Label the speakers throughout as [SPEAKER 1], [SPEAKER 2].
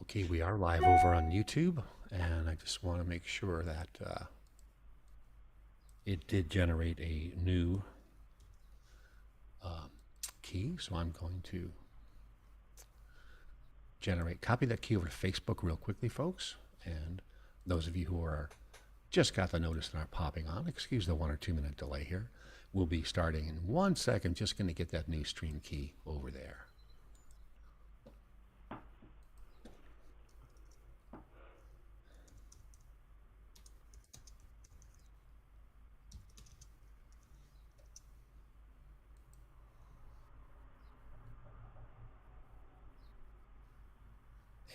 [SPEAKER 1] Okay, we are live over on YouTube, and I just want to make sure that it did generate a new key. So I'm going to copy that key over to Facebook real quickly, folks. And those of you who are just got the notice and are popping on, excuse the 1 or 2 minute delay here. We'll be starting in 1 second. Just going to get that new stream key over there.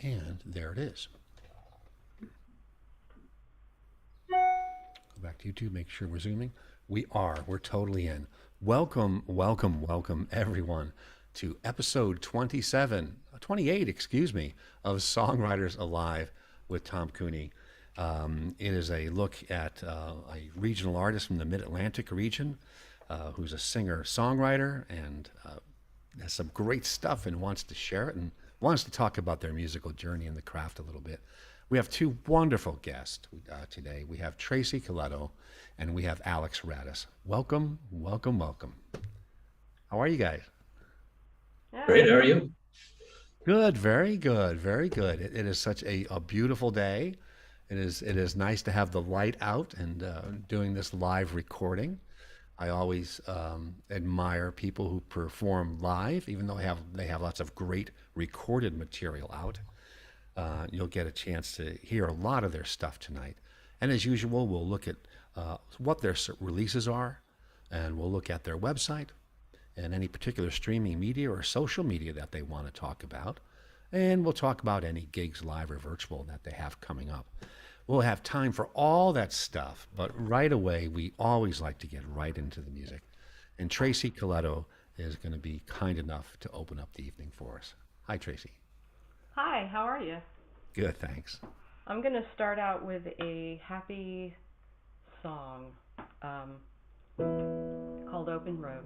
[SPEAKER 1] And there it is. Go back to YouTube, make sure we're zooming. We're totally in. Welcome, welcome, welcome everyone to episode 28, excuse me, of Songwriters Alive with Tom Cooney. It is a look at a regional artist from the Mid-Atlantic region who's a singer-songwriter and has some great stuff and wants to share it and wants to talk about their musical journey and the craft a little bit. We have two wonderful guests today. We have Tracy Colletto and we have Radus. Welcome, welcome, welcome. How are you guys?
[SPEAKER 2] Great, how are you?
[SPEAKER 1] Good, very good, very good. It is such a beautiful day. It is nice to have the light out and doing this live recording. I always admire people who perform live, even though they have lots of great recorded material out. You'll get a chance to hear a lot of their stuff tonight. And as usual, we'll look at what their releases are, and we'll look at their website and any particular streaming media or social media that they want to talk about. And we'll talk about any gigs, live or virtual, that they have coming up. We'll have time for all that stuff, but right away, we always like to get right into the music. And Tracy Colletto is going to be kind enough to open up the evening for us. Hi, Tracy.
[SPEAKER 3] Hi, how are you?
[SPEAKER 1] Good, thanks.
[SPEAKER 3] I'm going to start out with a happy song called Open Road.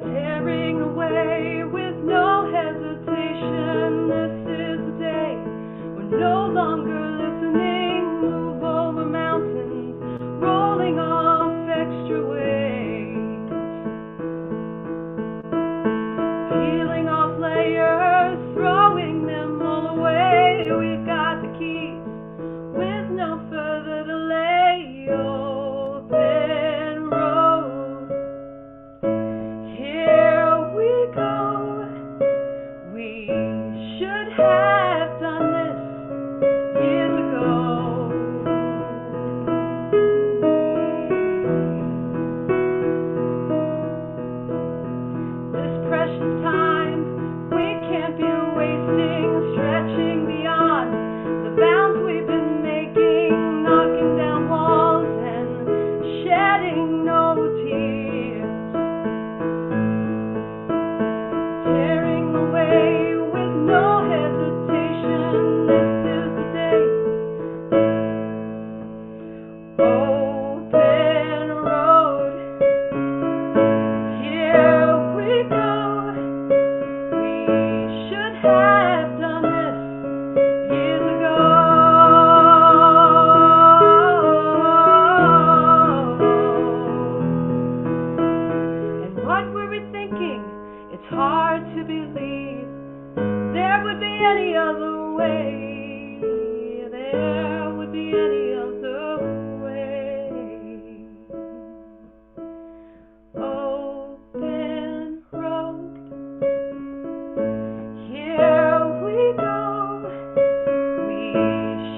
[SPEAKER 3] Tearing away with no hesitation, this is the day we're no longer listening, move over mountains, rolling off extra weight, peeling off layers, throwing them all away. We've got the keys with no further delay. Open road, here we go. We should have done this years ago. This precious time we can't be wasting, stretching beyond the bounds we've been making, knocking down walls and shedding no tears, tearing away with no hesitation. This is the day. Open road, here we go. We should have done this years ago. And what were we thinking? It's hard to believe there would be any other way. There would be any other way. Open road, here we go. We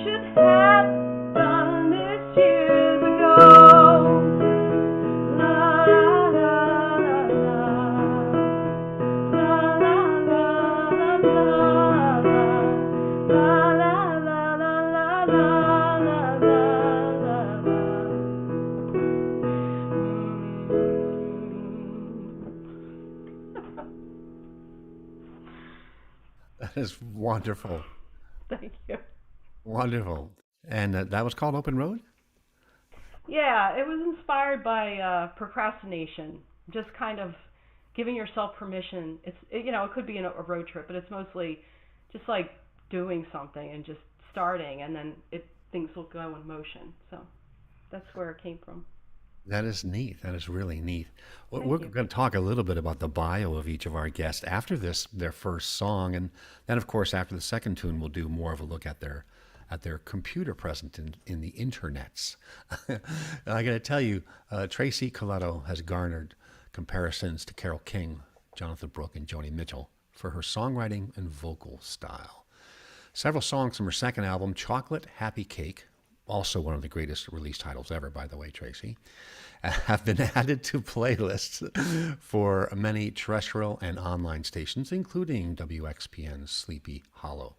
[SPEAKER 3] should have done this years ago. La la la la la. La la la la la la. La la la la la la la la la.
[SPEAKER 1] That is wonderful.
[SPEAKER 3] Thank you.
[SPEAKER 1] Wonderful. And that was called Open Road?
[SPEAKER 3] Yeah, it was inspired by procrastination. Just kind of giving yourself permission. It could be a road trip, but it's mostly just like doing something and just starting, and then things will go in motion. So that's where it came from.
[SPEAKER 1] That is neat. That is really neat. We're
[SPEAKER 3] Thank you.
[SPEAKER 1] going to talk a little bit about the bio of each of our guests after their first song, and then, of course, after the second tune, we'll do more of a look at their computer present in the internets. And I got to tell you, Tracy Colletto has garnered comparisons to Carole King, Jonathan Brooke, and Joni Mitchell for her songwriting and vocal style. Several songs from her second album, Chocolate Happy Cake, also one of the greatest release titles ever, by the way, Tracy, have been added to playlists for many terrestrial and online stations, including WXPN's Sleepy Hollow.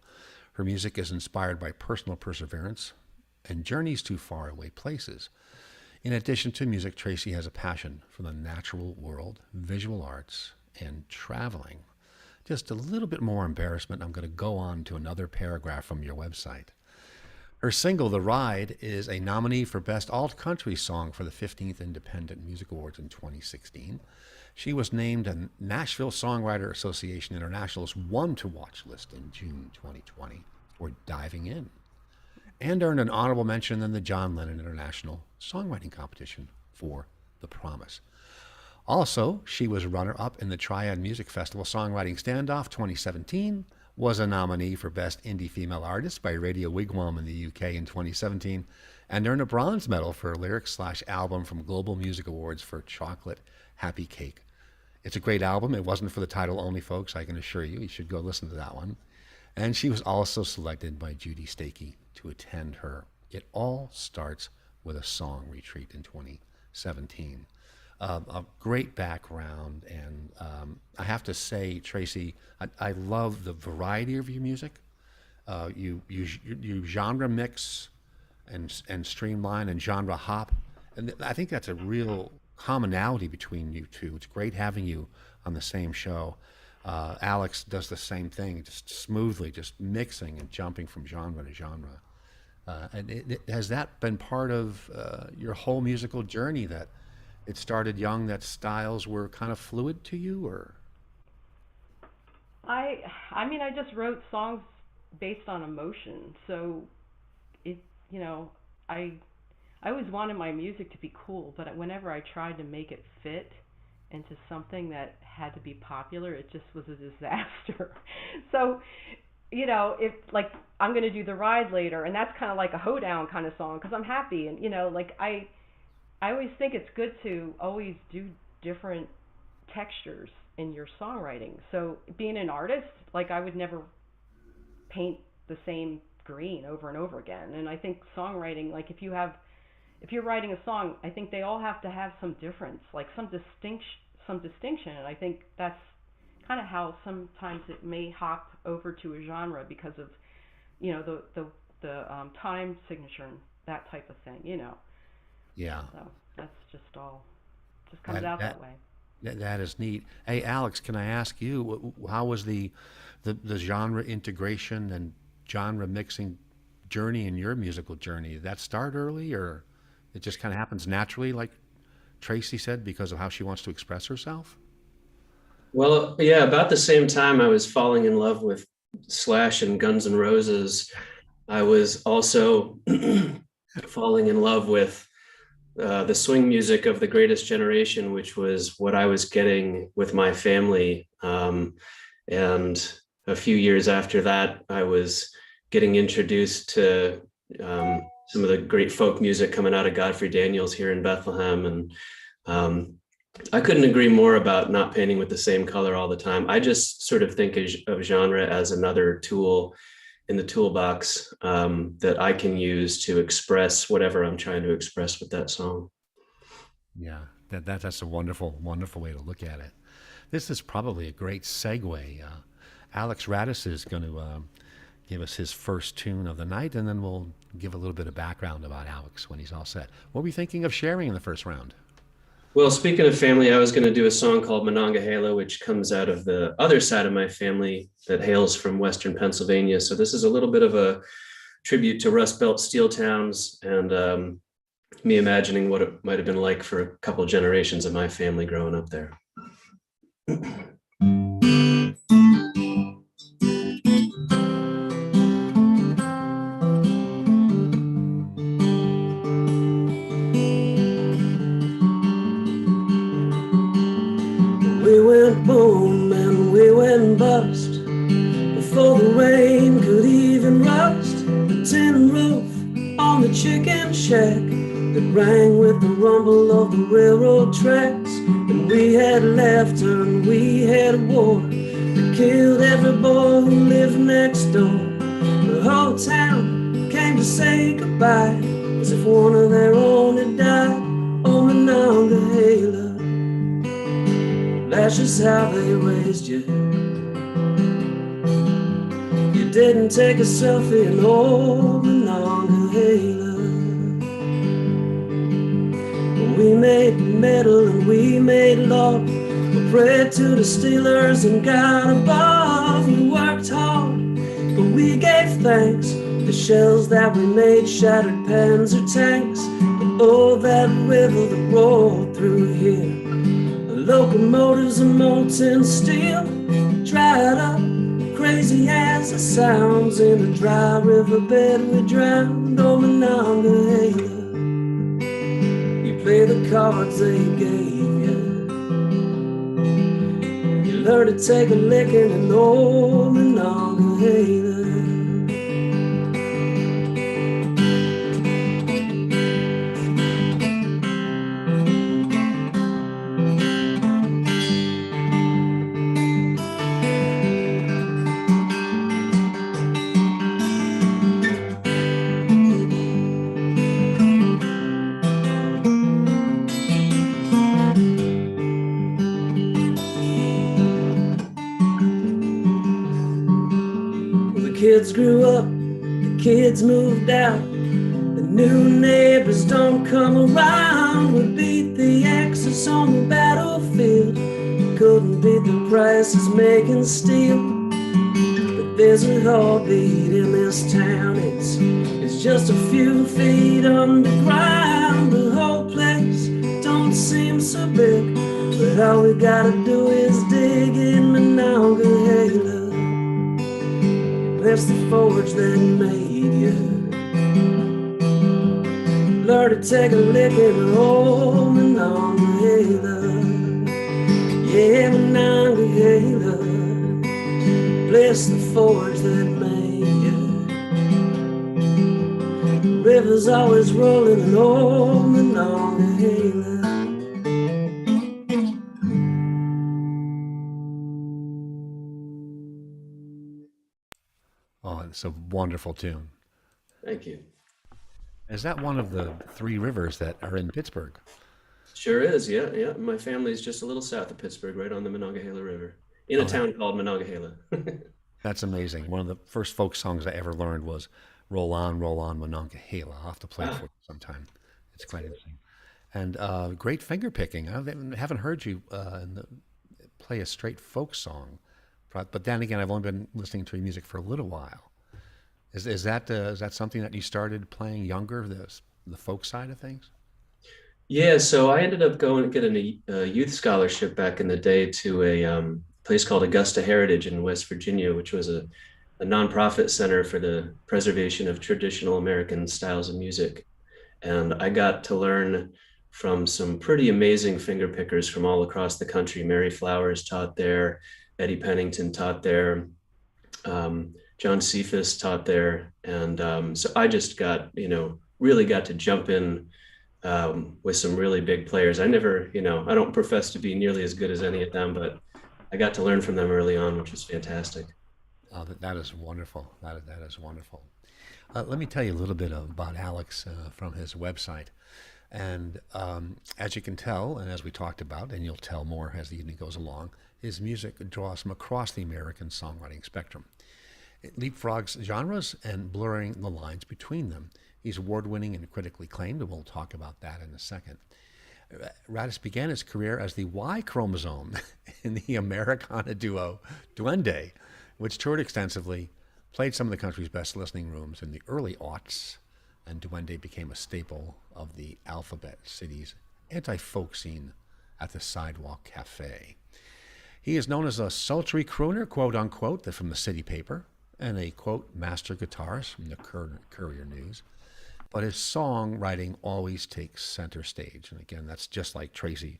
[SPEAKER 1] Her music is inspired by personal perseverance and journeys to faraway places. In addition to music, Tracy has a passion for the natural world, visual arts, and traveling. Just a little bit more embarrassment. I'm going to go on to another paragraph from your website. Her single, The Ride, is a nominee for Best Alt Country Song for the 15th Independent Music Awards in 2016. She was named a Nashville Songwriter Association International's One to Watch list in June 2020. We're diving in. And earned an honorable mention in the John Lennon International Songwriting Competition for The Promise. Also, she was runner-up in the Triad Music Festival Songwriting Standoff 2017, was a nominee for Best Indie Female Artist by Radio Wigwam in the UK in 2017, and earned a bronze medal for lyrics/album from Global Music Awards for Chocolate Happy Cake. It's a great album. It wasn't for the title only, folks, I can assure you. You should go listen to that one. And she was also selected by Judy Stakey to attend her It All Starts with a Song retreat in 2017. A great background, and I have to say, Tracy, I love the variety of your music. You genre mix and streamline and genre hop, and I think that's a real commonality between you two. It's great having you on the same show. Alex does the same thing, just smoothly, just mixing and jumping from genre to genre. And has that been part of your whole musical journey, that it started young, that styles were kind of fluid to you, or?
[SPEAKER 3] I just wrote songs based on emotion. So it, I always wanted my music to be cool, but whenever I tried to make it fit into something that had to be popular, it just was a disaster. So, if like I'm going to do The Ride later, and that's kind of like a hoedown kind of song because I'm happy, and I always think it's good to always do different textures in your songwriting. So being an artist, like I would never paint the same green over and over again. And I think songwriting, like if you're writing a song, I think they all have to have some difference, like some distinction. And I think that's kind of how sometimes it may hop over to a genre because of, the time signature and that type of thing,
[SPEAKER 1] Yeah.
[SPEAKER 3] So that's just comes out that way.
[SPEAKER 1] That is neat. Hey, Alex, can I ask you, how was the genre integration and genre mixing journey in your musical journey? Did that start early, or it just kind of happens naturally, like Tracy said, because of how she wants to express herself?
[SPEAKER 2] Well, yeah, about the same time I was falling in love with Slash and Guns N' Roses, I was also falling in love with the swing music of the Greatest Generation, which was what I was getting with my family. And a few years after that, I was getting introduced to some of the great folk music coming out of Godfrey Daniels here in Bethlehem. And I couldn't agree more about not painting with the same color all the time. I just sort of think of genre as another tool in the toolbox that I can use to express whatever I'm trying to express with that song.
[SPEAKER 1] Yeah, that's a wonderful, wonderful way to look at it. This is probably a great segue. Alex Radus is going to give us his first tune of the night, and then we'll give a little bit of background about Alex when he's all set. What were you thinking of sharing in the first round?
[SPEAKER 2] Well, speaking of family, I was going to do a song called Monongahela, which comes out of the other side of my family that hails from Western Pennsylvania. So this is a little bit of a tribute to Rust Belt steel towns and me imagining what it might have been like for a couple generations of my family growing up there. We went boom and we went bust before the rain could even rust the tin roof on the chicken shack that rang with the rumble of the railroad tracks. And we had laughter and we had war that killed every boy who lived next door. The whole town came to say goodbye as if one of their own had died. Oh, Monongahela, that's just how they raised you. You didn't take a selfie in old Monongahela. We made metal and we made law. We prayed to the Steelers and God above. We worked hard, but we gave thanks. The shells that we made shattered Panzer tanks. But oh, that river that rolled through here, locomotives and molten steel, dried up, crazy as it sounds. In a dry riverbed we drowned. Oh, Monongahela, you play the cards they gave you. You learn to take a licking in old Monongahela. Kids grew up, the kids moved out. The new neighbors don't come around. We beat the Axis on the battlefield. Couldn't beat the prices making steel. But there's a heartbeat in this town. It's just a few feet underground. The whole place don't seem so big, but all we gotta do is dig in Monongahela. That's the forge that made you. Learn to take a lick in old Monongahela. Yeah, Monongahela. Bless the forge that made you. River's always rolling in old Monongahela.
[SPEAKER 1] Oh, it's a wonderful tune.
[SPEAKER 2] Thank you.
[SPEAKER 1] Is that one of the three rivers that are in Pittsburgh?
[SPEAKER 2] Sure is, yeah. My family's just a little south of Pittsburgh, right on the Monongahela River, in a
[SPEAKER 1] Oh,
[SPEAKER 2] town called Monongahela.
[SPEAKER 1] that's amazing. One of the first folk songs I ever learned was Roll On, Monongahela." I'll have to play it for
[SPEAKER 2] Wow,
[SPEAKER 1] you sometime. It's
[SPEAKER 2] that's
[SPEAKER 1] quite
[SPEAKER 2] great.
[SPEAKER 1] interesting. And great finger picking. I haven't heard you play a straight folk song. But then again, I've only been listening to your music for a little while. Is that something that you started playing younger, the folk side of things?
[SPEAKER 2] Yeah, so I ended up going and getting a youth scholarship back in the day to a place called Augusta Heritage in West Virginia, which was a nonprofit center for the preservation of traditional American styles of music. And I got to learn from some pretty amazing finger pickers from all across the country. Mary Flowers taught there, Eddie Pennington taught there, John Cephas taught there. And so I just got, really got to jump in with some really big players. I never, I don't profess to be nearly as good as any of them, but I got to learn from them early on, which was fantastic.
[SPEAKER 1] Oh, that is wonderful. That is wonderful. Let me tell you a little bit about Alex from his website. And as you can tell, and as we talked about, and you'll tell more as the evening goes along, his music draws from across the American songwriting spectrum. It leapfrogs genres and blurring the lines between them. He's award-winning and critically acclaimed, and we'll talk about that in a second. Radus began his career as the Y chromosome in the Americana duo Duende, which toured extensively, played some of the country's best listening rooms in the early aughts, and duende became a staple of the Alphabet City's anti-folk scene at the Sidewalk Café. He is known as a sultry crooner, quote unquote, from the City Paper, and a, quote, master guitarist from the Courier News. But his songwriting always takes center stage. And again, that's just like Tracy,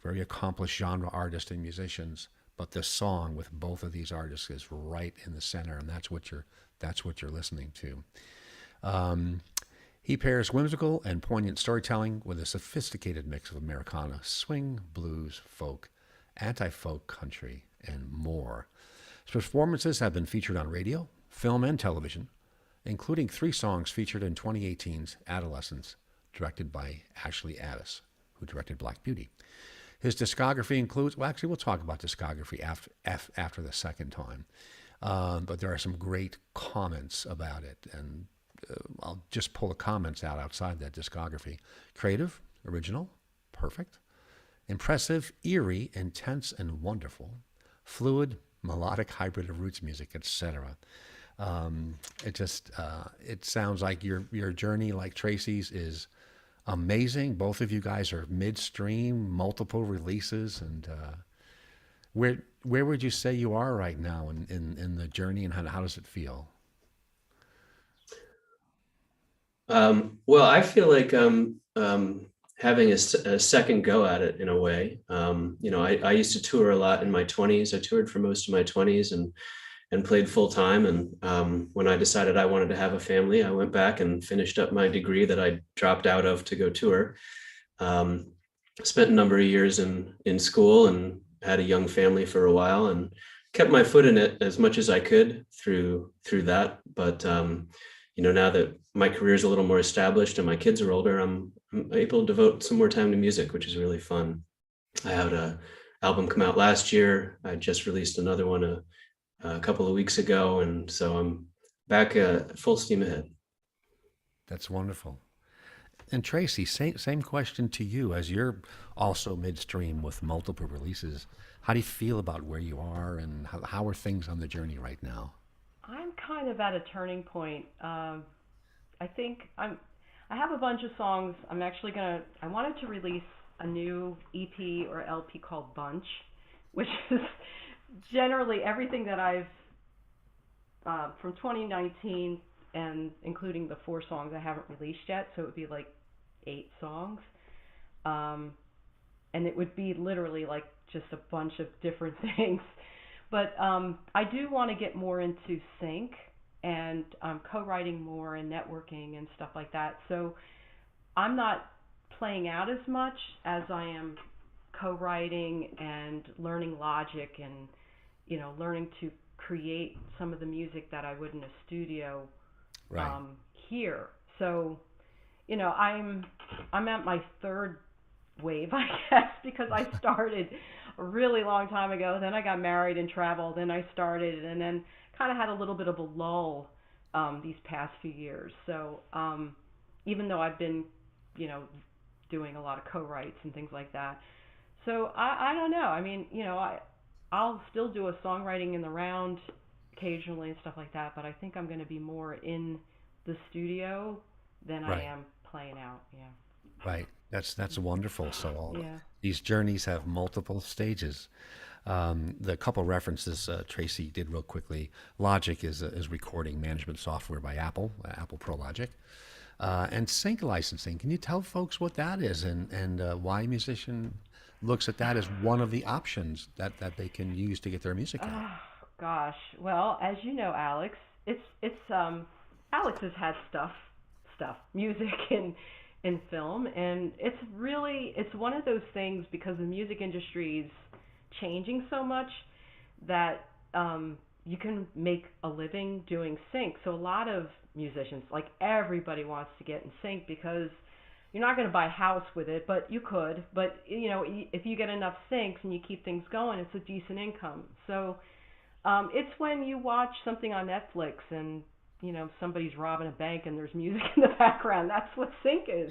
[SPEAKER 1] very accomplished genre artist and musicians. But the song with both of these artists is right in the center, and that's what you're listening to. He pairs whimsical and poignant storytelling with a sophisticated mix of Americana, swing, blues, folk, anti-folk, country, and more. His performances have been featured on radio, film, and television, including 3 songs featured in 2018's Adolescence, directed by Ashley Addis, who directed Black Beauty. His discography includes, well, actually, we'll talk about discography after the second time, but there are some great comments about it, and I'll just pull the comments out outside that discography. Creative, original, perfect, impressive, eerie, intense, and wonderful, fluid, melodic hybrid of roots music, etc. It sounds like your journey, like Tracy's, is amazing. Both of you guys are midstream, multiple releases, and where would you say you are right now in the journey, and how does it feel?
[SPEAKER 2] Well, I feel like I'm having a second go at it in a way. I used to tour a lot in my 20s. I toured for most of my 20s and played full time. And when I decided I wanted to have a family, I went back and finished up my degree that I dropped out of to go tour. Spent a number of years in school and had a young family for a while and kept my foot in it as much as I could through that. But now that my career is a little more established and my kids are older, I'm able to devote some more time to music, which is really fun. I had an album come out last year. I just released another one a couple of weeks ago, and so I'm back full steam ahead.
[SPEAKER 1] That's wonderful. And Tracy, same question to you, as you're also midstream with multiple releases. How do you feel about where you are, and how are things on the journey right now?
[SPEAKER 3] I'm kind of at a turning point. I think I have a bunch of songs. I wanted to release a new EP or LP called Bunch, which is generally everything that I've from 2019, and including the 4 songs I haven't released yet. So it would be like 8 songs, and it would be literally like just a bunch of different things. But I do want to get more into sync and co-writing more and networking and stuff like that. So I'm not playing out as much as I am co-writing and learning Logic and learning to create some of the music that I would in a studio
[SPEAKER 1] Right.
[SPEAKER 3] here. So I'm at my 3rd wave, I guess, because I started a really long time ago. Then I got married and traveled. Then I started, and then kind of had a little bit of a lull these past few years. So even though I've been, doing a lot of co-writes and things like that. So I don't know. I mean, I'll still do a songwriting in the round occasionally and stuff like that, but I think I'm going to be more in the studio than I
[SPEAKER 1] Right.
[SPEAKER 3] am playing out. Yeah.
[SPEAKER 1] Right. That's wonderful. So
[SPEAKER 3] Yeah.
[SPEAKER 1] these journeys have multiple stages. The couple references Tracy did real quickly. Logic is recording management software by Apple, Apple Pro Logic, and sync licensing. Can you tell folks what that is, and why a musician looks at that as one of the options that they can use to get their music out?
[SPEAKER 3] Oh, gosh. Well, as you know, Alex, it's Alex has had music in film, and it's one of those things, because the music industry is changing so much that you can make a living doing sync. So a lot of musicians, like everybody, wants to get in sync, because you're not going to buy a house with it, but you could. But if you get enough syncs and you keep things going, it's a decent income. So it's when you watch something on Netflix and somebody's robbing a bank and there's music in the background. That's what sync is.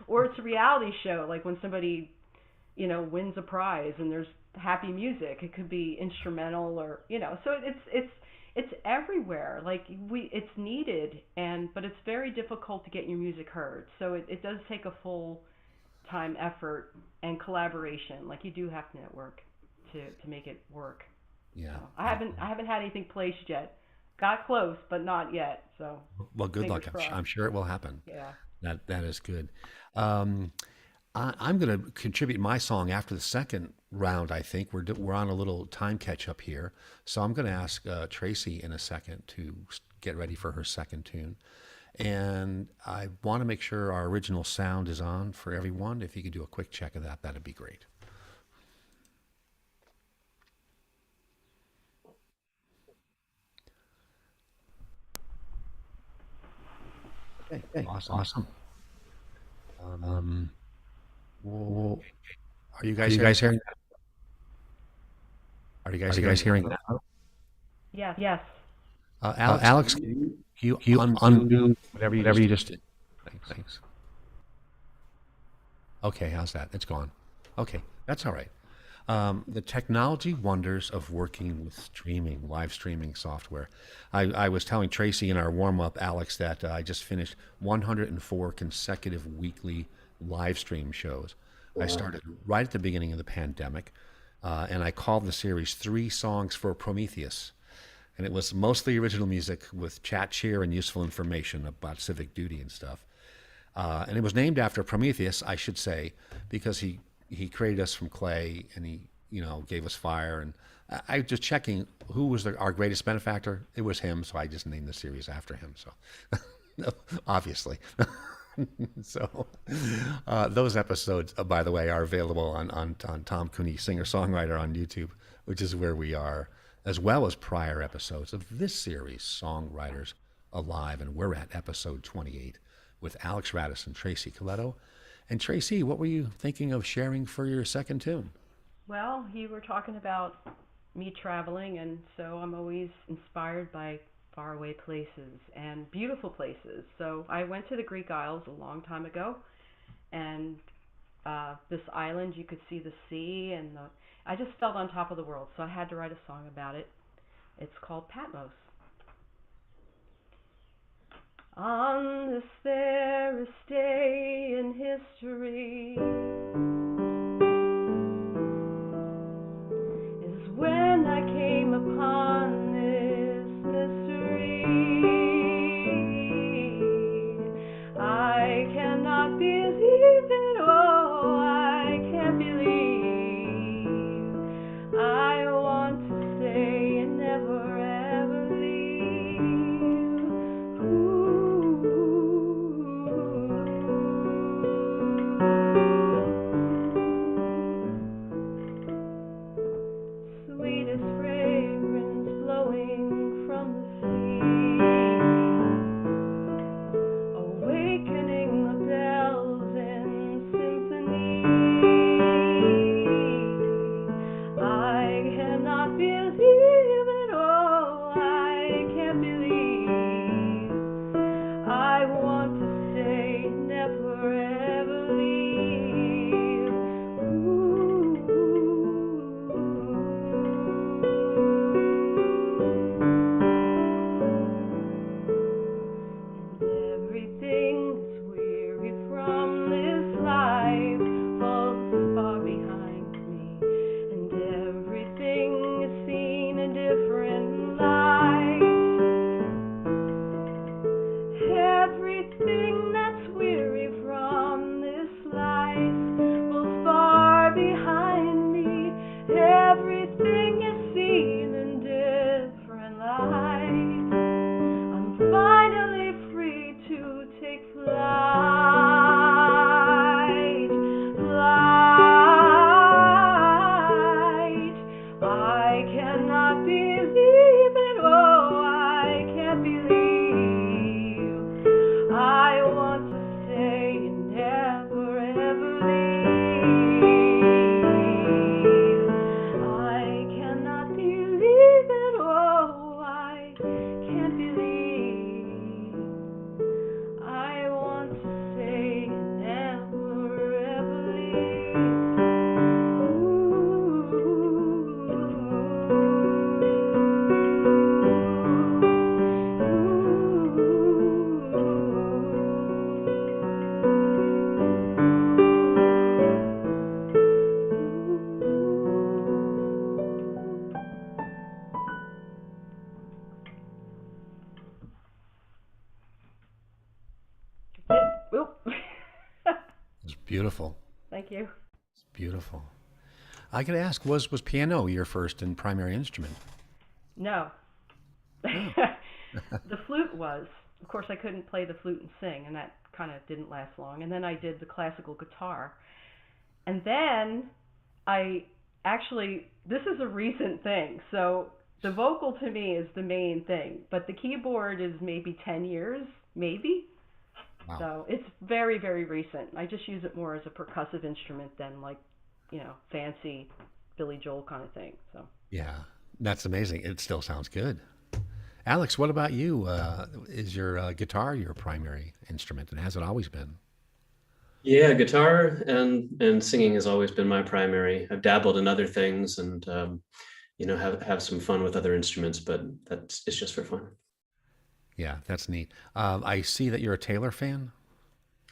[SPEAKER 3] Or it's a reality show, like when somebody wins a prize and there's happy music. It could be instrumental, or so it's it's everywhere. Like it's needed, but it's very difficult to get your music heard. So it does take a full time effort and collaboration. Like you do have to network to make it work.
[SPEAKER 1] Yeah.
[SPEAKER 3] So I haven't had anything placed yet. Got close, but not yet. So
[SPEAKER 1] Well, good
[SPEAKER 3] fingers
[SPEAKER 1] luck.
[SPEAKER 3] crossed.
[SPEAKER 1] I'm sure it will happen.
[SPEAKER 3] Yeah.
[SPEAKER 1] That is good. Um, I'm going to contribute my song after the second round. I think we're on a little time catch up here, so I'm going to ask Tracy in a second to get ready for her second tune, and I want to make sure our original sound is on for everyone. If you could do a quick check of that, that'd be great. Okay, awesome. Um, well, are you guys hearing? Are you guys hearing that?
[SPEAKER 3] Yes. Yes.
[SPEAKER 1] Alex, you undo whatever you just did. Thanks. Okay, how's that? It's gone. Okay, that's all right. The technology wonders of working with live streaming software. I was telling Tracy in our warm up, Alex, that I just finished 104 consecutive weekly live stream shows. I started right at the beginning of the pandemic, and I called the series Three Songs for Prometheus. And it was mostly original music with chat cheer and useful information about civic duty and stuff. And it was named after Prometheus, I should say, because he created us from clay and he gave us fire. And I was just checking who was our greatest benefactor. It was him, so I just named the series after him. So obviously. So those episodes, by the way, are available on Tom Cooney, Singer-Songwriter on YouTube, which is where we are, as well as prior episodes of this series, Songwriters Alive. And we're at episode 28 with Alex Radus and Tracy Colletto. And Tracy, what were you thinking of sharing for your second tune?
[SPEAKER 3] Well, you were talking about me traveling, and so I'm always inspired by faraway places and beautiful places. So I went to the Greek Isles a long time ago, and this island, you could see the sea, and I just felt on top of the world, so I had to write a song about it. It's called Patmos. On this fairest day in history is when I came upon this mystery. I cannot believe it, oh, I can't believe. I want to stay and never ever leave. Ooh.
[SPEAKER 1] Beautiful.
[SPEAKER 3] Thank you.
[SPEAKER 1] Beautiful. I could ask, was piano your first and primary instrument?
[SPEAKER 3] No.
[SPEAKER 1] Oh.
[SPEAKER 3] The flute was. Of course, I couldn't play the flute and sing, and that kind of didn't last long. And then I did the classical guitar. And then I actually, this is a recent thing. So the vocal to me is the main thing, but the keyboard is maybe 10 years, maybe.
[SPEAKER 1] Wow.
[SPEAKER 3] So it's very, very recent. I just use it more as a percussive instrument than like, fancy Billy Joel kind of thing. So.
[SPEAKER 1] Yeah, that's amazing. It still sounds good. Alex, what about you? Is your guitar your primary instrument, and has it always been?
[SPEAKER 2] Yeah, guitar and singing has always been my primary. I've dabbled in other things and have some fun with other instruments, but that's it's just for fun.
[SPEAKER 1] Yeah, that's neat. I see that you're a Taylor fan.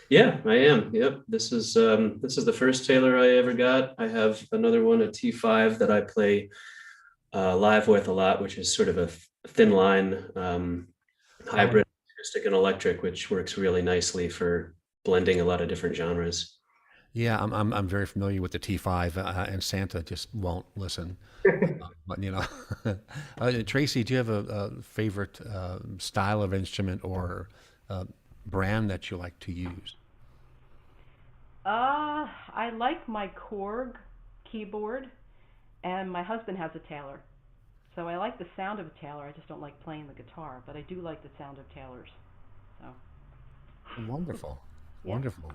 [SPEAKER 2] Yeah, I am. Yep. This is the first Taylor I ever got. I have another one, a T5 that I play live with a lot, which is sort of a thin line
[SPEAKER 1] Oh,
[SPEAKER 2] hybrid acoustic and electric, which works really nicely for blending a lot of different genres.
[SPEAKER 1] yeah, I'm very familiar with the T5, and Santa just won't listen. But Tracy, do you have a favorite style of instrument or uh, brand that you like to use?
[SPEAKER 3] I like my Korg keyboard, and my husband has a Taylor. So I like the sound of a Taylor. I just don't like playing the guitar, but I do like the sound of Taylors. So,
[SPEAKER 1] Wonderful,
[SPEAKER 3] yeah.
[SPEAKER 1] wonderful.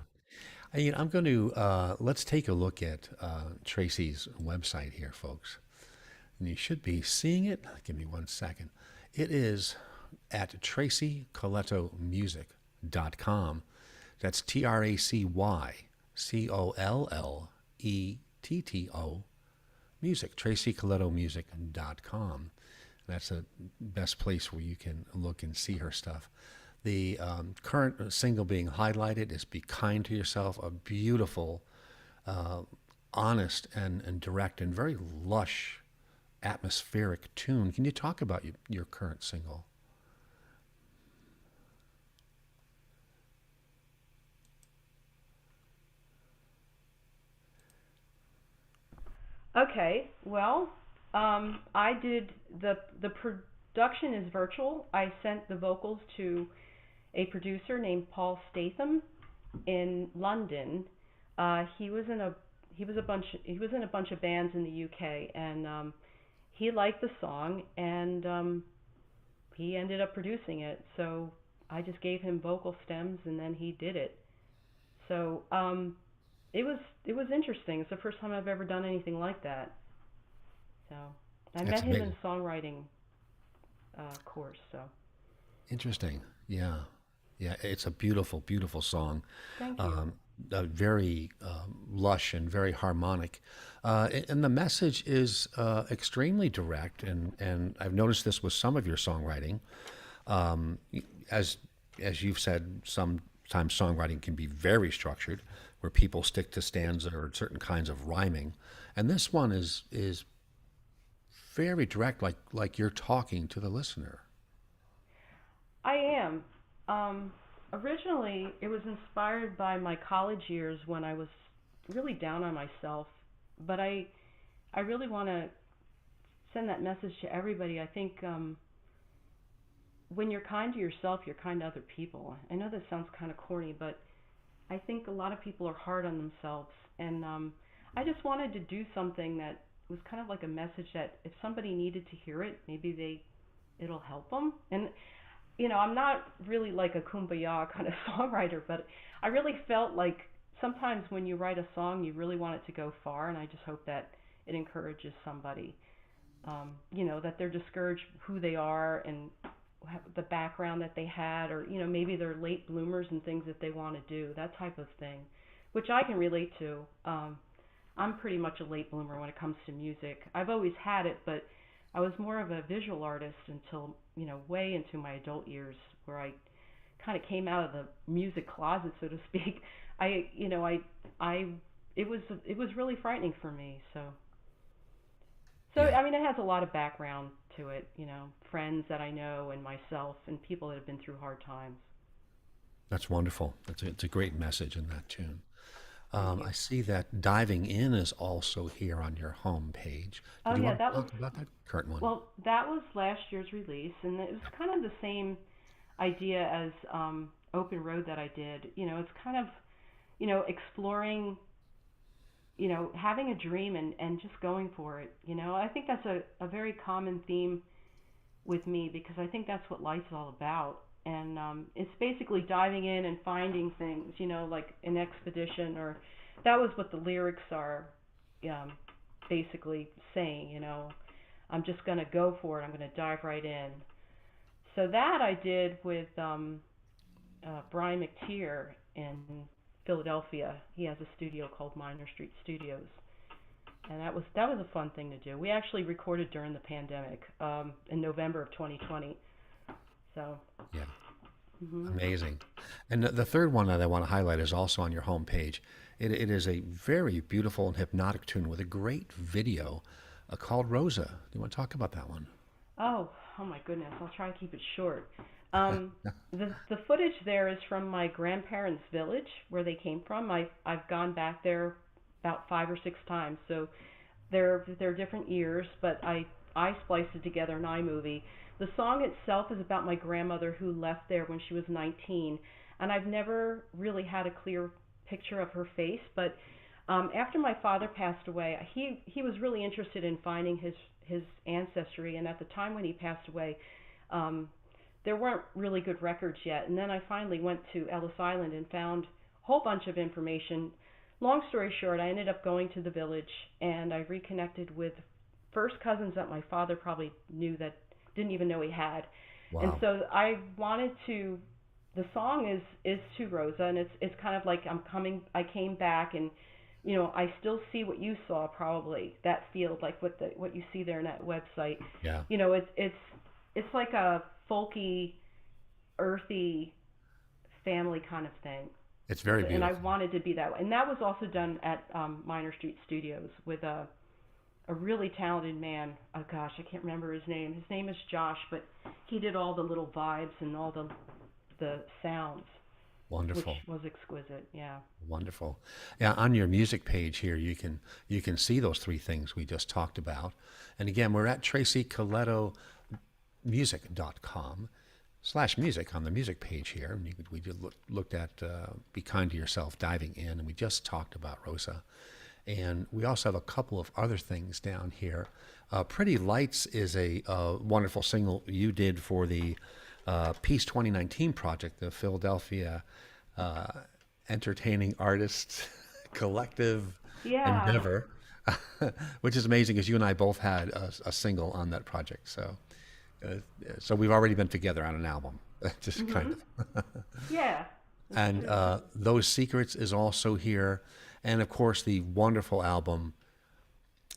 [SPEAKER 1] I'm going to let's take a look at Tracy's website here, folks. And you should be seeing it. Give me 1 second. It is at tracycollettomusic.com. That's TracyColletto music, tracycollettomusic.com. That's the best place where you can look and see her stuff. The current single being highlighted is Be Kind to Yourself, a beautiful, uh, honest, and direct, and very lush, atmospheric tune. Can you talk about your current single?
[SPEAKER 3] Okay. Well, I did the production is virtual. I sent the vocals to a producer named Paul Statham in London. He was in a he was in a bunch of bands in the UK, and he liked the song, and he ended up producing it. So I just gave him vocal stems, and then he did it. So it was interesting. It's the first time I've ever done anything like that. So I
[SPEAKER 1] That's
[SPEAKER 3] met him in
[SPEAKER 1] amazing.
[SPEAKER 3] a songwriting course. So
[SPEAKER 1] Interesting. Yeah. Yeah. It's a beautiful, beautiful song.
[SPEAKER 3] thank you.
[SPEAKER 1] Um, very lush and very harmonic. And the message is extremely direct. And I've noticed this with some of your songwriting. Um, as as you've said, sometimes songwriting can be very structured, where people stick to stanza or certain kinds of rhyming, and this one is very direct, like you're talking to the listener.
[SPEAKER 3] I am. Um, Originally, it was inspired by my college years when I was really down on myself. But I really want to send that message to everybody. I think when you're kind to yourself, you're kind to other people. I know this sounds kind of corny, but I think a lot of people are hard on themselves, and I just wanted to do something that was kind of like a message that if somebody needed to hear it, maybe it'll help them. And I'm not really like a kumbaya kind of songwriter, but I really felt like sometimes when you write a song, you really want it to go far, and I just hope that it encourages somebody. That they're discouraged who they are and the background that they had, or maybe they're late bloomers and things that they want to do, that type of thing, which I can relate to. I'm pretty much a late bloomer when it comes to music. I've always had it, but I was more of a visual artist until way into my adult years, where I kind of came out of the music closet, so to speak. I you know I it was really frightening for me. So
[SPEAKER 1] Yeah,
[SPEAKER 3] I mean, it has a lot of background to it, friends that I know and myself and people that have been through hard times.
[SPEAKER 1] that's wonderful. It's a great message in that tune.
[SPEAKER 3] Thank you.
[SPEAKER 1] I see that diving in is also here on your home page.
[SPEAKER 3] Oh
[SPEAKER 1] Did you
[SPEAKER 3] yeah,
[SPEAKER 1] want to
[SPEAKER 3] that was
[SPEAKER 1] talk about that current one?
[SPEAKER 3] well, that was last year's release, and it was kind of the same idea as Open Road that I did. It's kind of exploring, having a dream and just going for it. I think that's a very common theme with me because I think that's what life's all about. And it's basically diving in and finding things, like an expedition, or that was what the lyrics are um, basically saying, I'm just going to go for it, I'm going to dive right in. So that I did with Brian McTeer in Philadelphia. He has a studio called Minor Street Studios, and that was a fun thing to do. We actually recorded during the pandemic in November of 2020. So,
[SPEAKER 1] Yeah,
[SPEAKER 3] hmm
[SPEAKER 1] amazing. And the third one that I want to highlight is also on your home page. It is a very beautiful and hypnotic tune with a great video called Rosa. Do you want to talk about that one?
[SPEAKER 3] oh my goodness, I'll try and keep it short. The footage there is from my grandparents' village where they came from. I've gone back there about 5 or 6 times, so they're different years, but I spliced it together in iMovie. The song itself is about my grandmother who left there when she was 19, and I've never really had a clear picture of her face. But after my father passed away, he was really interested in finding his ancestry, and at the time when he passed away, um, there weren't really good records yet. And then I finally went to Ellis Island and found a whole bunch of information. Long story short, I ended up going to the village and I reconnected with first cousins that my father probably knew that didn't even know he had. And
[SPEAKER 1] Wow.
[SPEAKER 3] so I wanted to. The song is to Rosa, and it's kind of like I'm coming. I came back, and I still see what you saw, probably that field, like what you see there in that website.
[SPEAKER 1] Yeah,
[SPEAKER 3] It's like a folky, earthy family kind of thing.
[SPEAKER 1] it's very
[SPEAKER 3] And I
[SPEAKER 1] beautiful.
[SPEAKER 3] wanted to be that way. And that was also done at Minor Street Studios with a really talented man. Oh gosh, I can't remember his name. His name is Josh, but he did all the little vibes and all the sounds, which
[SPEAKER 1] Wonderful.
[SPEAKER 3] was exquisite. Yeah.
[SPEAKER 1] Wonderful. Yeah, on your music page here, you can see those three things we just talked about. And again, we're at Tracy Colletto music.com/music on the music page here. And we just looked at Be Kind to Yourself, Diving In, and we just talked about Rosa. And we also have a couple of other things down here. Pretty Lights is a wonderful single you did for the Peace 2019 project, the Philadelphia uh, Entertaining Artists Collective
[SPEAKER 3] Yeah.
[SPEAKER 1] Endeavor, which is amazing because you and I both had a single on that project. Uh, so we've already been together on an album, just kind
[SPEAKER 3] Mhm.
[SPEAKER 1] of.
[SPEAKER 3] Yeah. That's
[SPEAKER 1] And
[SPEAKER 3] true.
[SPEAKER 1] Those Secrets is also here. And of course, the wonderful album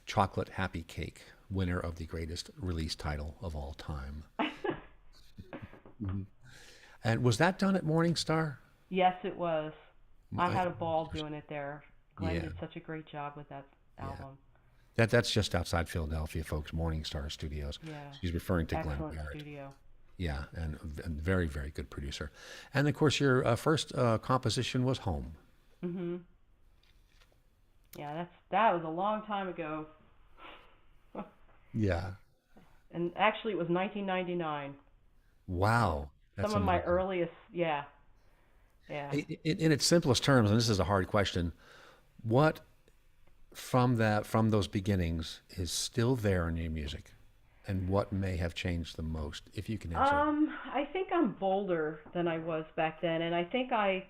[SPEAKER 1] Chocolate Happy Cake, winner of the greatest release title of all time. And was that done at Morningstar?
[SPEAKER 3] Yes, it was. I
[SPEAKER 1] I-
[SPEAKER 3] had a ball doing it there. Glenn
[SPEAKER 1] Yeah,
[SPEAKER 3] did such a great job with that
[SPEAKER 1] yeah.
[SPEAKER 3] album.
[SPEAKER 1] That's just outside Philadelphia, folks. Morningstar Studios.
[SPEAKER 3] Yeah.
[SPEAKER 1] She's referring to Glenn
[SPEAKER 3] Excellent
[SPEAKER 1] Garrett.
[SPEAKER 3] studio.
[SPEAKER 1] Yeah, and very, very good producer. And of course, your first composition was Home.
[SPEAKER 3] Mhm. Yeah, that was a long time ago.
[SPEAKER 1] Yeah.
[SPEAKER 3] And actually it was 1999. So
[SPEAKER 1] Wow,
[SPEAKER 3] some
[SPEAKER 1] that's
[SPEAKER 3] of my
[SPEAKER 1] amazing.
[SPEAKER 3] earliest, yeah. Yeah.
[SPEAKER 1] In its simplest terms, and this is a hard question, what from those beginnings is still there in your music, and what may have changed the most, if you can answer that?
[SPEAKER 3] I think I'm bolder than I was back then, and I think I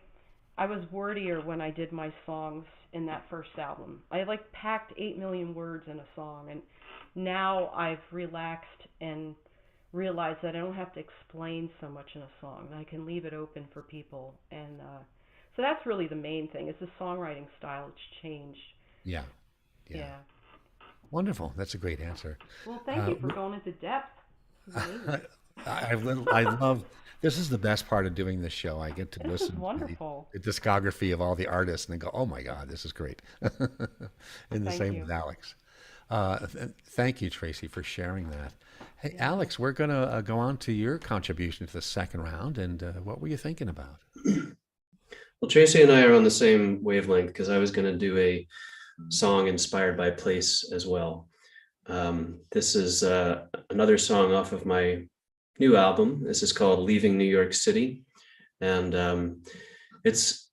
[SPEAKER 3] was wordier when I did my songs in that first album. I like packed 8 million words in a song, and now I've relaxed and realized that I don't have to explain so much in a song. I can leave it open for people, and so that's really the main thing. Is the songwriting style. It's changed.
[SPEAKER 1] Yeah, yeah,
[SPEAKER 3] Yeah.
[SPEAKER 1] wonderful. That's a great answer.
[SPEAKER 3] Well, thank
[SPEAKER 1] Uh,
[SPEAKER 3] you for going into depth. This is amazing.
[SPEAKER 1] I love. This is the best part of doing this show. I get to
[SPEAKER 3] This is
[SPEAKER 1] listen to
[SPEAKER 3] wonderful.
[SPEAKER 1] the discography of all the artists and then go, "Oh my God, this is great." And the
[SPEAKER 3] Thank
[SPEAKER 1] same
[SPEAKER 3] you.
[SPEAKER 1] with Alex. Thank you, Tracy, for sharing that. Hey,
[SPEAKER 3] You're welcome.
[SPEAKER 1] Alex, we're gonna go on to your contribution to the second round, and what were you thinking about?
[SPEAKER 2] Well, Tracy and I are on the same wavelength because I was going to do a song inspired by place as well. This is another song off of my new album. This is called Leaving New York City. And it's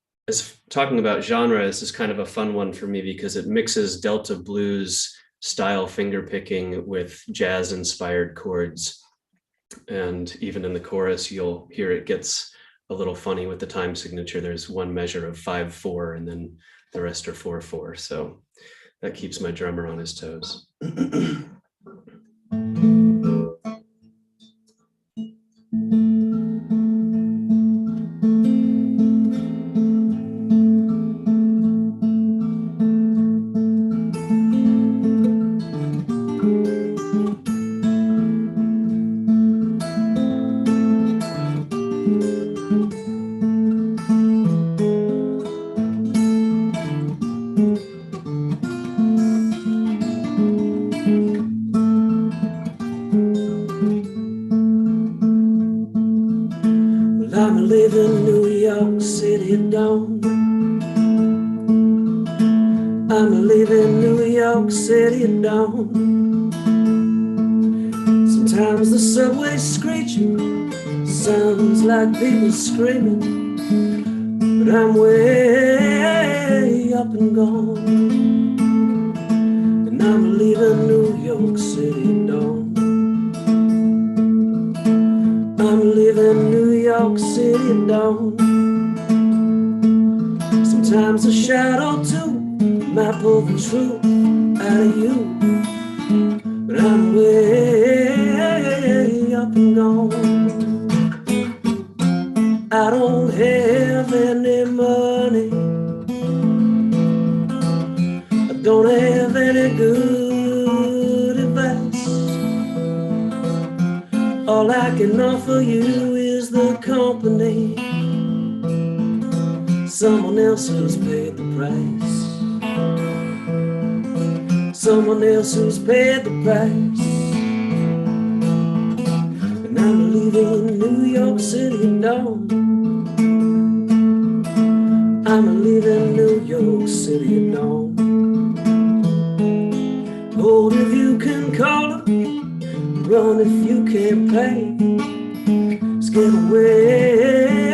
[SPEAKER 2] talking about genre. This is kind of a fun one for me because it mixes Delta blues style finger picking with jazz inspired chords. And even in the chorus, you'll hear it gets a little funny with the time signature. There's one measure of 5/4, and then the rest are 4/4. So that keeps my drummer on his toes. I'm leaving New York City down. I'm leaving New York City down. Sometimes the subway's screeching, sounds like people screaming, but I'm way up and gone. And I'm leaving New York City down. I'm leaving New York City down. Sometimes a shadow too might pull the truth out of you, but I'm way up and gone. I don't have any money, I don't have any good advice. All I can offer you is the company, someone else who's paid the price, someone else who's paid the price. And I'm leaving New York City down. I'm leaving New York City down. Hold if you can call it, run if you can't pay. Let's get way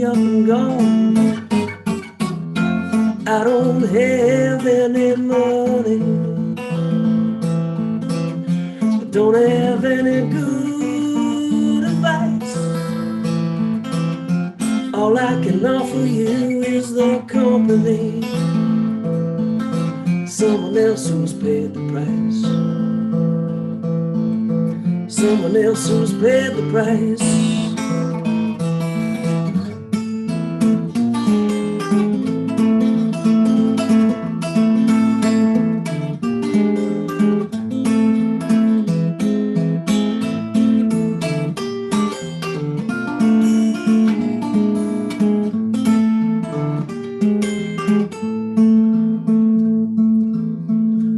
[SPEAKER 2] up and gone. I don't have any money, I don't have any good advice. All I can offer you is the company, someone else who's paid the price, someone else who's paid the price.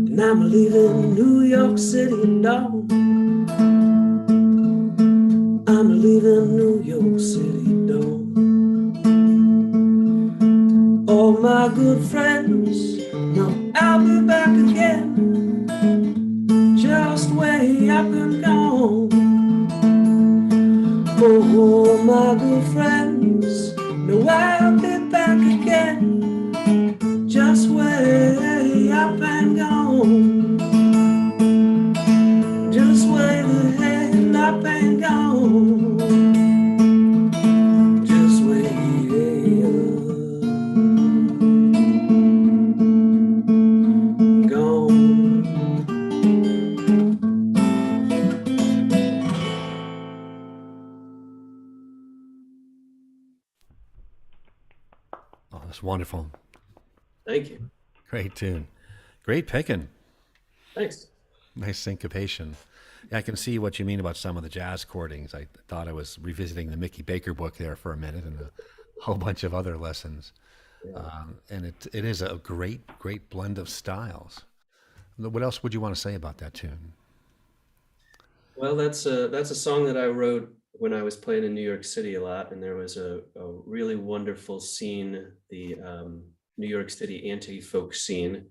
[SPEAKER 2] And I'm leaving New York City down. I'm leaving New York City down. All my good friends know I'll be back again, just way up and gone. Oh, all my good friends know I'll be back again, just way up and gone. Just way the hand up and gone. Just way gone.
[SPEAKER 1] Oh, that's wonderful.
[SPEAKER 2] Thank you.
[SPEAKER 1] Great tune. Great picking.
[SPEAKER 2] Thanks.
[SPEAKER 1] Nice syncopation. Yeah, I can see what you mean about some of the jazz chordings. I thought I was revisiting the Mickey Baker book there for a minute and a whole bunch of other lessons. And it is a great blend of styles. What else would you want to say about that tune?
[SPEAKER 2] Well, that's a song that I wrote when I was playing in New York City a lot, and there was a really wonderful scene, the New York City anti-folk scene,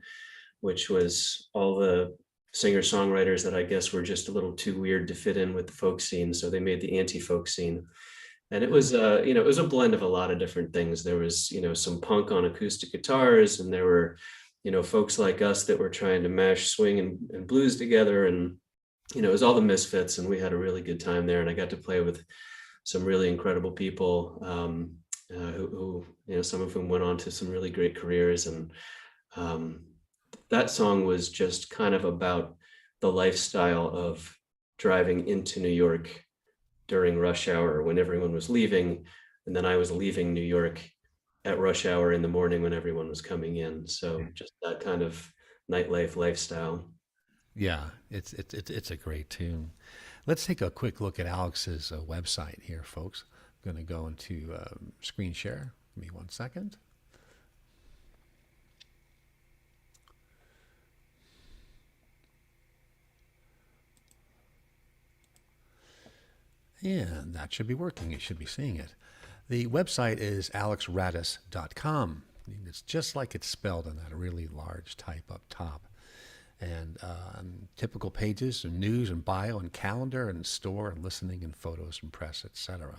[SPEAKER 2] which was all the singer-songwriters that I guess were just a little too weird to fit in with the folk scene. So they made the anti-folk scene. And it was, it was a blend of a lot of different things. There was, some punk on acoustic guitars, and there were, folks like us that were trying to mash swing and blues together. And, it was all the misfits, and we had a really good time there. And I got to play with some really incredible people who, some of whom went on to some really great careers. And that song was just kind of about the lifestyle of driving into New York during rush hour when everyone was leaving. And then I was leaving New York at rush hour in the morning when everyone was coming in. So just that kind of nightlife lifestyle.
[SPEAKER 1] Yeah, it's a great tune. Let's take a quick look at Alex's website here, folks. I'm going to go into screen share. Give me 1 second. And that should be working. You should be seeing it. The website is alexradus.com. It's just like it's spelled on that really large type up top. And typical pages and news and bio and calendar and store and listening and photos and press, etc.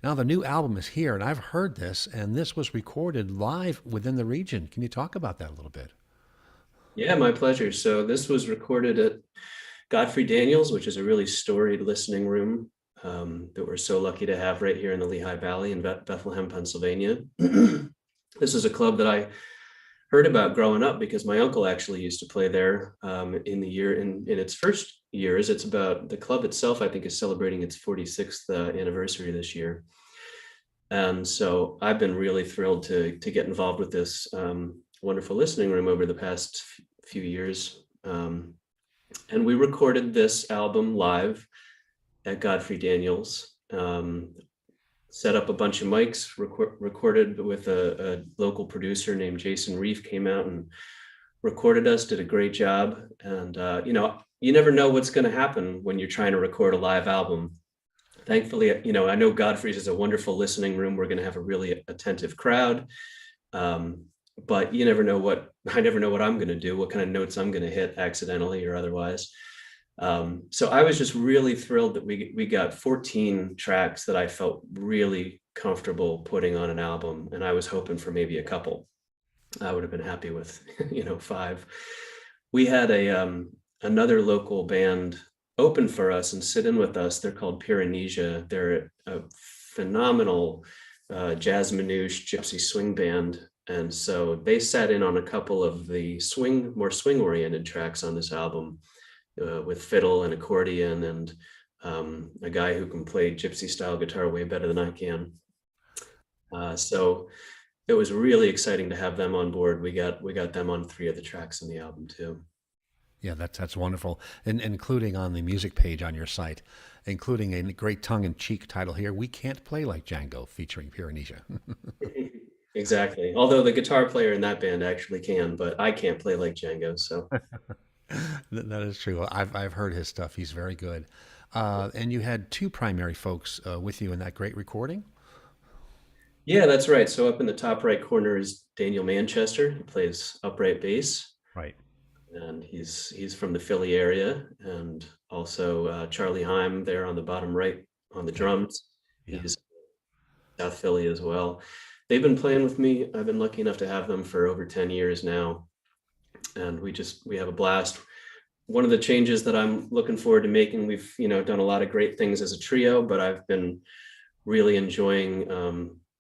[SPEAKER 1] Now the new album is here, and I've heard this, and this was recorded live within the region. Can you talk about that a little bit?
[SPEAKER 2] Yeah, my pleasure. So this was recorded at Godfrey Daniels, which is a really storied listening room that we're so lucky to have right here in the Lehigh Valley in Bethlehem, Pennsylvania. This is a club that I heard about growing up because my uncle actually used to play there in its first years. It's about, the club itself, I think, is celebrating its 46th anniversary this year. And so I've been really thrilled to get involved with this wonderful listening room over the past few years. And we recorded this album live at Godfrey Daniels. Set up a bunch of mics, recorded with a local producer named Jason Reef, came out and recorded us, did a great job. And, you never know what's going to happen when you're trying to record a live album. Thankfully, I know Godfrey's is a wonderful listening room. We're going to have a really attentive crowd. But I never know what I'm going to do, what kind of notes I'm going to hit accidentally or otherwise. So I was just really thrilled that we got 14 tracks that I felt really comfortable putting on an album. And I was hoping for maybe a couple. I would have been happy with, 5. We had another local band open for us and sit in with us. They're called Pyrenesia. They're a phenomenal jazz manouche gypsy swing band. And so they sat in on a couple of the more swing oriented tracks on this album. With fiddle and accordion and a guy who can play gypsy style guitar way better than I can. So it was really exciting to have them on board. We got them on 3 of the tracks in the album too.
[SPEAKER 1] Yeah, that's wonderful. And including on the music page on your site, including a great tongue-in-cheek title here, "We Can't Play Like Django," featuring Pyrenesia.
[SPEAKER 2] Exactly. Although the guitar player in that band actually can, but I can't play like Django, so.
[SPEAKER 1] That is true. I've heard his stuff. He's very good. And you had 2 primary folks with you in that great recording?
[SPEAKER 2] Yeah, that's right. So up in the top right corner is Daniel Manchester. He plays upright bass.
[SPEAKER 1] Right.
[SPEAKER 2] And he's from the Philly area. And also Charlie Heim there on the bottom right on the drums.
[SPEAKER 1] Yeah.
[SPEAKER 2] He's South Philly as well. They've been playing with me. I've been lucky enough to have them for over 10 years now. And we have a blast. One of the changes that I'm looking forward to making, we've done a lot of great things as a trio, but I've been really enjoying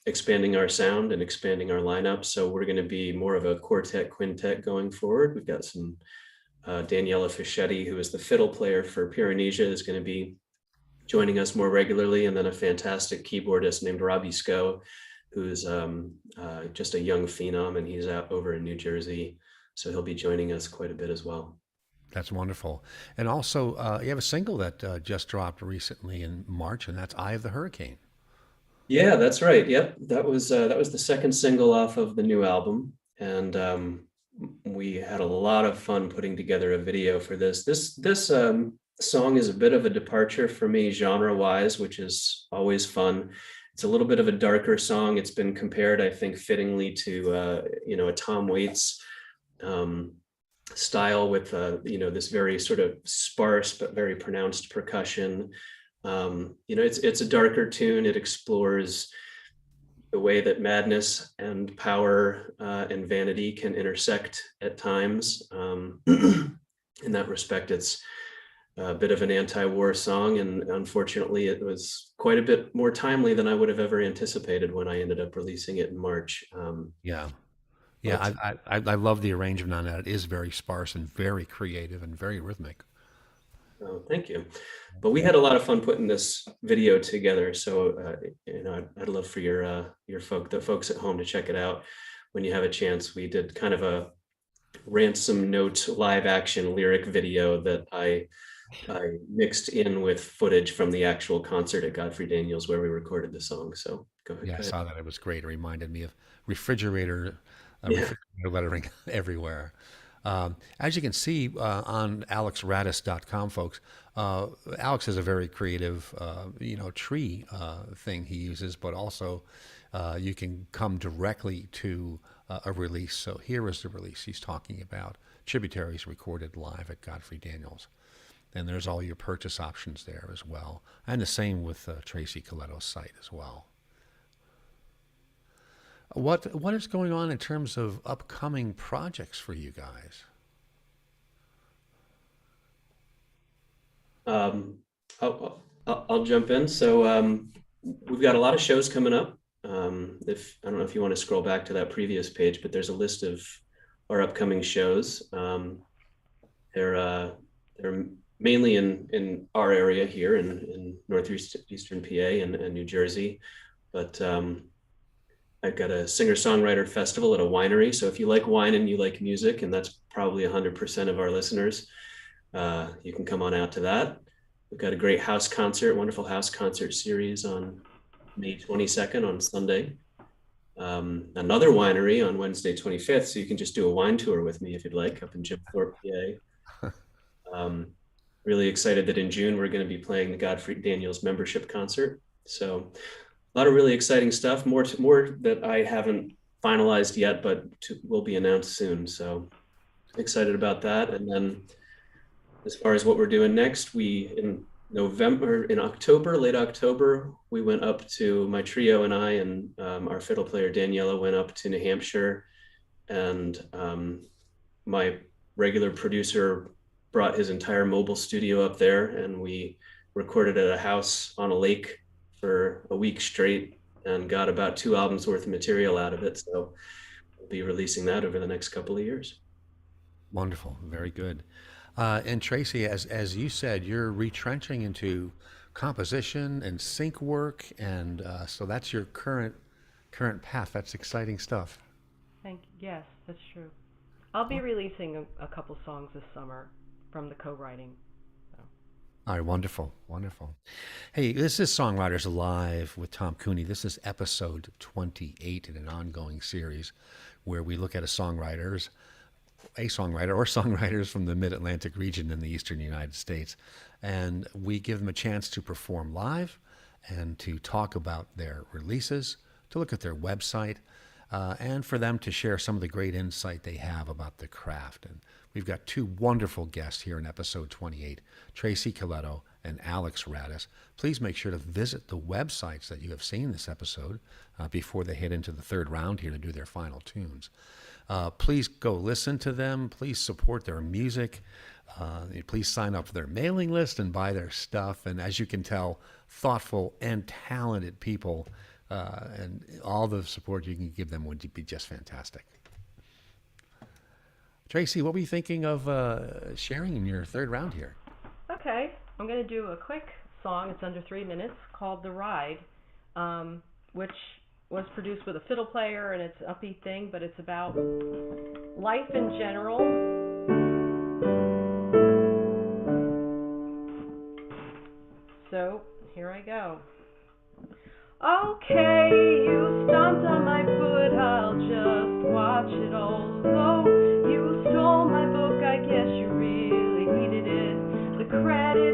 [SPEAKER 2] expanding our sound and expanding our lineup. So we're going to be more of a quartet quintet going forward. We've got some Daniela Fischetti, who is the fiddle player for Pyrenesia, is going to be joining us more regularly, and then a fantastic keyboardist named Robbie Sco, who's just a young phenom, and he's out over in New Jersey. So he'll be joining us quite a bit as well.
[SPEAKER 1] That's wonderful. And also, you have a single that just dropped recently in March, and that's "Eye of the Hurricane."
[SPEAKER 2] Yeah, that's right. Yep, that was the second single off of the new album, and we had a lot of fun putting together a video for this. This song is a bit of a departure for me genre-wise, which is always fun. It's a little bit of a darker song. It's been compared, I think, fittingly to a Tom Waits style with this very sort of sparse but very pronounced percussion. It's a darker tune. It explores the way that madness and power and vanity can intersect at times. In that respect, it's a bit of an anti-war song, and unfortunately it was quite a bit more timely than I would have ever anticipated when I ended up releasing it in March.
[SPEAKER 1] Yeah.
[SPEAKER 2] But
[SPEAKER 1] Yeah, I love the arrangement on that. It is very sparse and very creative and very rhythmic.
[SPEAKER 2] thank you. But we had a lot of fun putting this video together, so I'd love for the folks at home to check it out when you have a chance. We did kind of a ransom note live action lyric video that I mixed in with footage from the actual concert at Godfrey Daniels where we recorded the song. So go ahead.
[SPEAKER 1] Yeah, I saw that. It was great. It reminded me of refrigerator,
[SPEAKER 2] Yeah.
[SPEAKER 1] refrigerator lettering everywhere. As you can see on alexradus.com, folks, Alex has a very creative, tree thing he uses, but also you can come directly to a release. So here is the release he's talking about. Tributaries recorded live at Godfrey Daniels. And there's all your purchase options there as well. And the same with Tracy Colletto's site as well. What is going on in terms of upcoming projects for you guys?
[SPEAKER 2] I'll jump in. So we've got a lot of shows coming up. If I don't know if you want to scroll back to that previous page, but there's a list of our upcoming shows. They're mainly in our area here in northeastern PA and New Jersey, but I've got a singer-songwriter festival at a winery. So if you like wine and you like music, and that's probably 100% of our listeners, you can come on out to that. We've got a great house concert, wonderful house concert series on May 22nd on Sunday. Another winery on Wednesday 25th. So you can just do a wine tour with me if you'd like, up in Jim Thorpe, PA. Really excited that in June we're going to be playing the Godfrey Daniels membership concert. So a lot of really exciting stuff, more that I haven't finalized yet, but will be announced soon. So excited about that. And then as far as what we're doing next, in October, late October, we went up to, my trio and I and our fiddle player Daniela went up to New Hampshire, and my regular producer brought his entire mobile studio up there, and we recorded at a house on a lake for a week straight and got about 2 albums worth of material out of it. So we'll be releasing that over the next couple of years.
[SPEAKER 1] Wonderful. Very good. And Tracy, as you said, you're retrenching into composition and sync work, and so that's your current path. That's exciting stuff.
[SPEAKER 3] Yes, that's true. I'll be releasing a couple songs this summer from the co-writing.
[SPEAKER 1] All right, wonderful, wonderful. Hey, this is Songwriters Live with Tom Cooney. This is episode 28 in an ongoing series where we look at a songwriter or songwriters from the Mid-Atlantic region in the eastern United States, and we give them a chance to perform live and to talk about their releases, to look at their website, and for them to share some of the great insight they have about the craft. And we've got 2 wonderful guests here in episode 28, Tracy Colletto and Alex Radus. Please make sure to visit the websites that you have seen this episode before they head into the third round here to do their final tunes. Please go listen to them. Please support their music. Please sign up for their mailing list and buy their stuff. And as you can tell, thoughtful and talented people, and all the support you can give them would be just fantastic. Tracy, what were you thinking of sharing in your third round here?
[SPEAKER 3] Okay, I'm going to do a quick song. It's under 3 minutes, called "The Ride," which was produced with a fiddle player, and it's an upbeat thing, but it's about life in general. So here I go. Okay, you stomped on my foot, I'll just watch it all. Although you stole my book, I guess you really needed it. The credit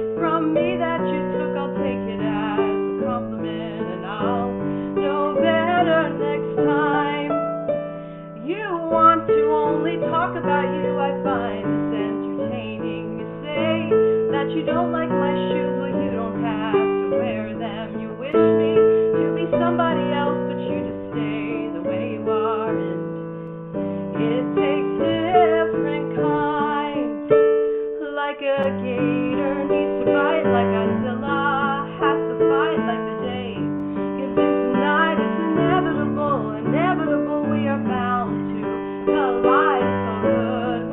[SPEAKER 3] only talk about you, I find this entertaining. You say that you don't like my shoes, well, you don't have to wear them. You wish me to be somebody else, but you just stay the way you are. And it takes different kinds, like a gator needs to bite, like Godzilla has to fight, like the day gives in tonight. It's inevitable, inevitable, we are bound to collide. So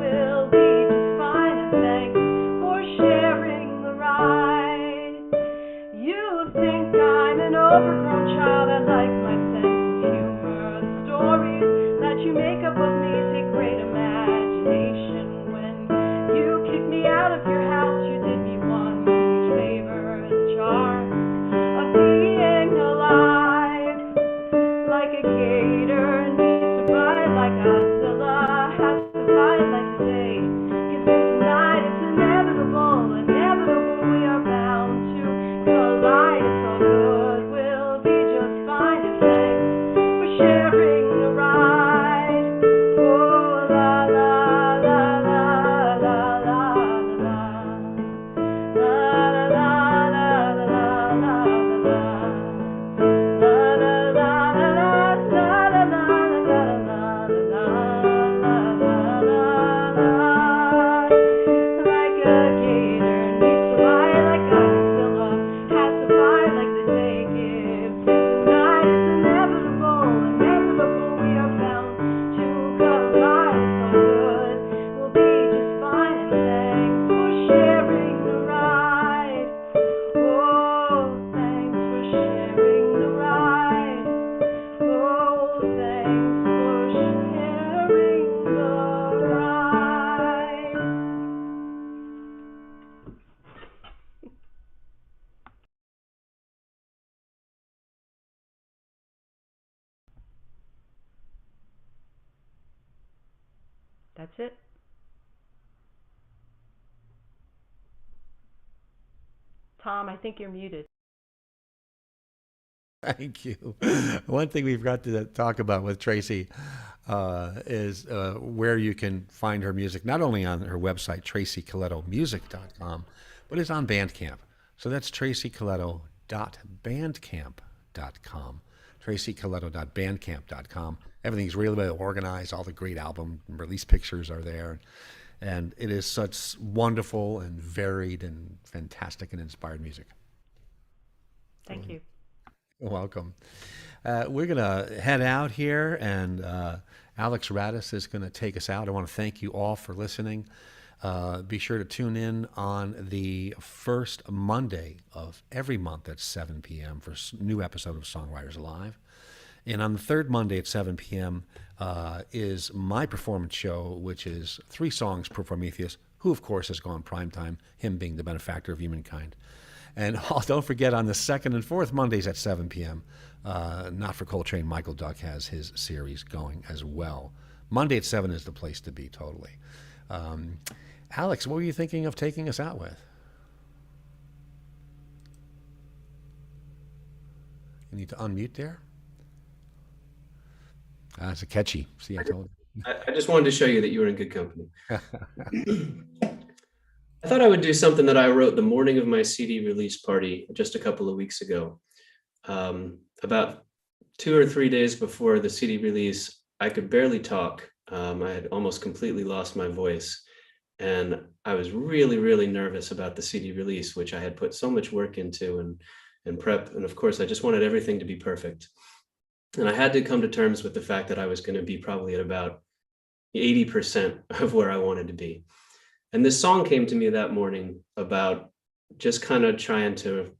[SPEAKER 3] good, we'll be just fine, and thanks for sharing the ride. You think I'm an overgrown child, I like my sense of humor. The stories that you make up of me take great imagination. When you kick me out of your house, you did me one huge favor. The charm of being alive, like a gator needs to bite, like Godzilla has to fight, like the day gives in tonight. It's inevitable, inevitable, we are bound to collide. It's all good, we'll be just fine, and thanks for sharing the ride. Oh, la la la la la la la la la la la la la like a gator needs to bite, like Godzilla has to fight, like the day gives tonight. It's inevitable, inevitable, we are bound to collide. So good, we'll be just fine, and thanks for sharing the ride. Oh, thanks for sharing the ride. Oh, thanks for sharing the ride. That's it. Tom, I think you're muted.
[SPEAKER 1] Thank you. One thing we've got to talk about with Tracy is where you can find her music, not only on her website, tracycolettomusic.com, but it's on Bandcamp. So that's tracycoletto.bandcamp.com. tracycoletto.bandcamp.com. Everything's really well organized. All the great album release pictures are there. And it is such wonderful and varied and fantastic and inspired music.
[SPEAKER 3] Thank you.
[SPEAKER 1] You're welcome. We're going to head out here, and Alex Radus is going to take us out. I want to thank you all for listening. Be sure to tune in on the first Monday of every month at 7 p.m. for a new episode of Songwriters Live. And on the third Monday at 7 p.m. Is my performance show, which is 3 songs per Prometheus, who, of course, has gone primetime, him being the benefactor of humankind. And don't forget, on the second and fourth Mondays at 7 p.m., Not for Coltrane, Michael Duck has his series going as well. Monday at 7 is the place to be, totally. Alex, what were you thinking of taking us out with? You need to unmute there. That's a catchy. See, I told you.
[SPEAKER 2] I just wanted to show you that you were in good company. I thought I would do something that I wrote the morning of my CD release party just a couple of weeks ago. About 2 or 3 days before the CD release, I could barely talk. I had almost completely lost my voice. And I was really, really nervous about the CD release, which I had put so much work into and prep. And of course, I just wanted everything to be perfect. And I had to come to terms with the fact that I was going to be probably at about 80% of where I wanted to be. And this song came to me that morning about just kind of trying to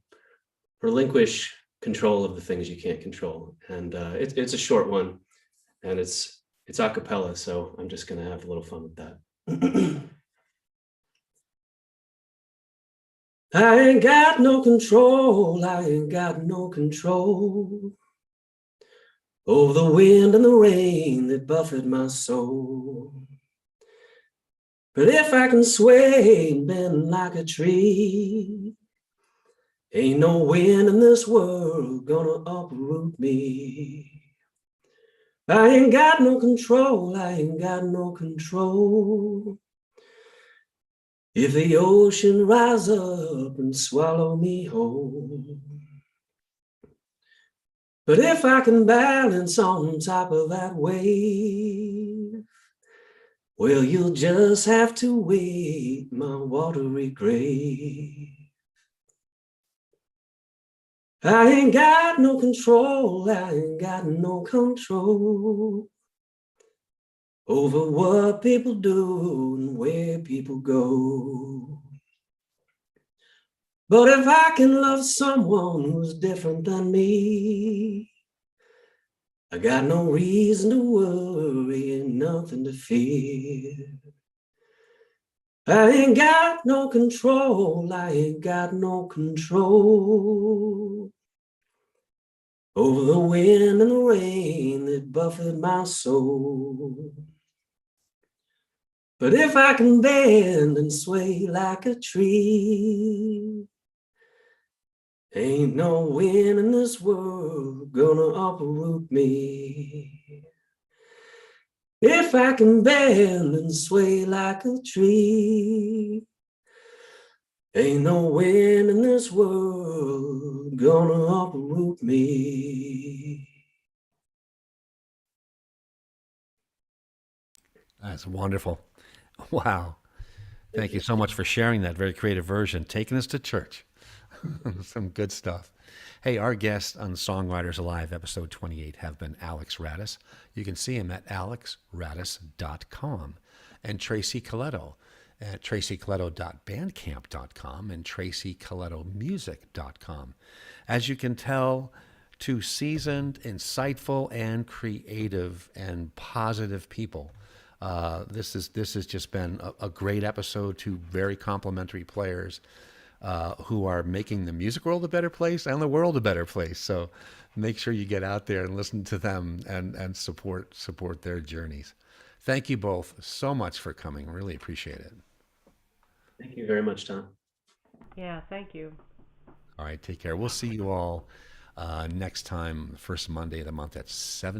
[SPEAKER 2] relinquish control of the things you can't control. And it's a short one, and it's a cappella, so I'm just going to have a little fun with that. I ain't got no control, I ain't got no control over the wind and the rain that buffet my soul. But if I can sway and bend like a tree, ain't no wind in this world gonna uproot me. I ain't got no control, I ain't got no control. If the ocean rise up and swallow me whole. But if I can balance on top of that wave, well, you'll just have to wait, my watery grave. I ain't got no control, I ain't got no control over what people do and where people go. But if I can love someone who's different than me, I got no reason to worry and nothing to fear. I ain't got no control, I ain't got no control over the wind and the rain that buffet my soul. But if I can bend and sway like a tree, ain't no wind in this world gonna uproot me. If I can bend and sway like a tree, ain't no wind in this world gonna uproot me.
[SPEAKER 1] That's wonderful. Wow. Thank you so much for sharing that very creative version, taking us to church. Some good stuff. Hey, our guests on Songwriters Alive, episode 28, have been Alex Radus. You can see him at alexradus.com. And Tracy Colletto at tracycolletto.bandcamp.com and tracycollettomusic.com. As you can tell, two seasoned, insightful, and creative and positive people. This has just been a great episode. Two very complimentary players who are making the music world a better place and the world a better place. So make sure you get out there and listen to them and support their journeys. Thank you both so much for coming. Really appreciate it.
[SPEAKER 2] Thank you very much, Tom.
[SPEAKER 3] Yeah, thank you.
[SPEAKER 1] All right, take care. We'll see you all next time, first Monday of the month at 7